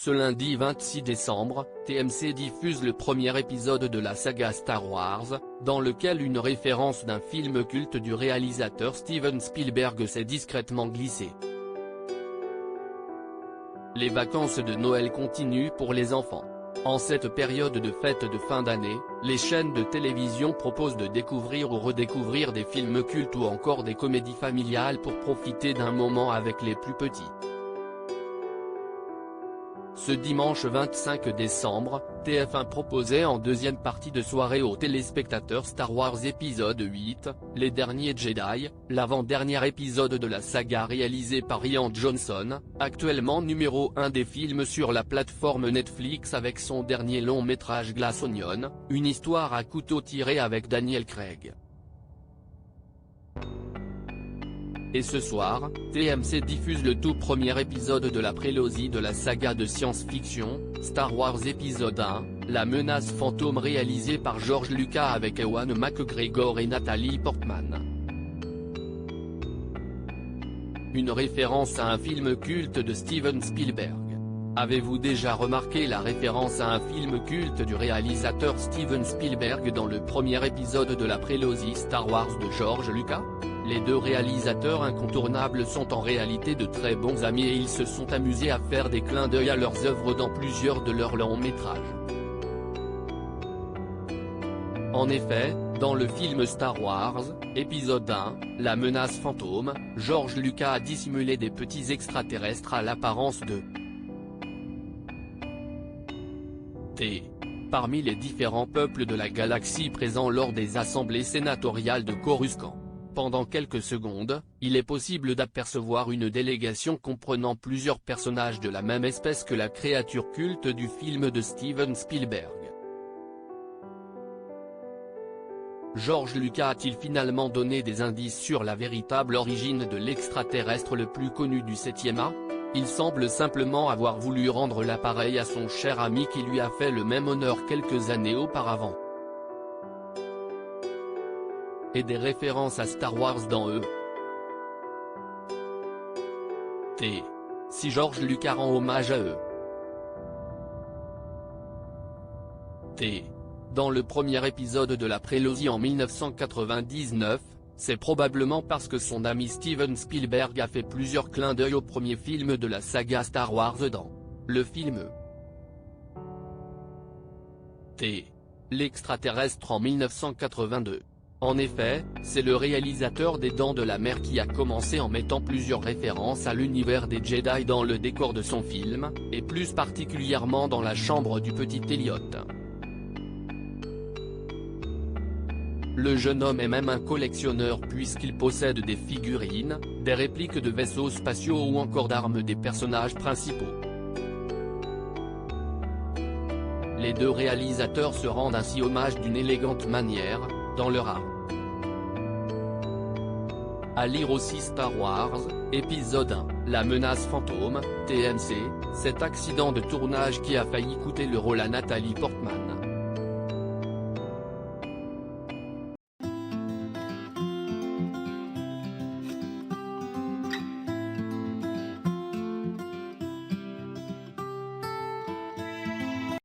Ce lundi 26 décembre, TMC diffuse le premier épisode de la saga Star Wars, dans lequel une référence d'un film culte du réalisateur Steven Spielberg s'est discrètement glissée. Les vacances de Noël continuent pour les enfants. En cette période de fête de fin d'année, les chaînes de télévision proposent de découvrir ou redécouvrir des films cultes ou encore des comédies familiales pour profiter d'un moment avec les plus petits. Ce dimanche 25 décembre, TF1 proposait en deuxième partie de soirée aux téléspectateurs Star Wars épisode 8, Les Derniers Jedi, l'avant-dernier épisode de la saga réalisé par Rian Johnson, actuellement numéro 1 des films sur la plateforme Netflix avec son dernier long-métrage Glass Onion, une histoire à couteau tiré avec Daniel Craig. Et ce soir, TMC diffuse le tout premier épisode de la prélogie de la saga de science-fiction, Star Wars épisode 1, La menace fantôme réalisée par George Lucas avec Ewan McGregor et Natalie Portman. Une référence à un film culte de Steven Spielberg. Avez-vous déjà remarqué la référence à un film culte du réalisateur Steven Spielberg dans le premier épisode de la prélogie Star Wars de George Lucas ? Les deux réalisateurs incontournables sont en réalité de très bons amis et ils se sont amusés à faire des clins d'œil à leurs œuvres dans plusieurs de leurs longs métrages. En effet, dans le film Star Wars, épisode 1, La menace fantôme, George Lucas a dissimulé des petits extraterrestres à l'apparence de parmi les différents peuples de la galaxie présents lors des assemblées sénatoriales de Coruscant. Pendant quelques secondes, il est possible d'apercevoir une délégation comprenant plusieurs personnages de la même espèce que la créature culte du film de Steven Spielberg. George Lucas a-t-il finalement donné des indices sur la véritable origine de l'extraterrestre le plus connu du 7e art ? Il semble simplement avoir voulu rendre l'appareil à son cher ami qui lui a fait le même honneur quelques années auparavant. Et des références à Star Wars dans eux. Si George Lucas rend hommage à eux. Dans le premier épisode de la prélogie en 1999, c'est probablement parce que son ami Steven Spielberg a fait plusieurs clins d'œil au premier film de la saga Star Wars dans le film L'extraterrestre en 1982. En effet, c'est le réalisateur des Dents de la Mer qui a commencé en mettant plusieurs références à l'univers des Jedi dans le décor de son film, et plus particulièrement dans la chambre du petit Elliot. Le jeune homme est même un collectionneur puisqu'il possède des figurines, des répliques de vaisseaux spatiaux ou encore d'armes des personnages principaux. Les deux réalisateurs se rendent ainsi hommage d'une élégante manière, dans leur art. À lire aussi Star Wars, épisode 1, La menace fantôme, TMC, cet accident de tournage qui a failli coûter le rôle à Natalie Portman.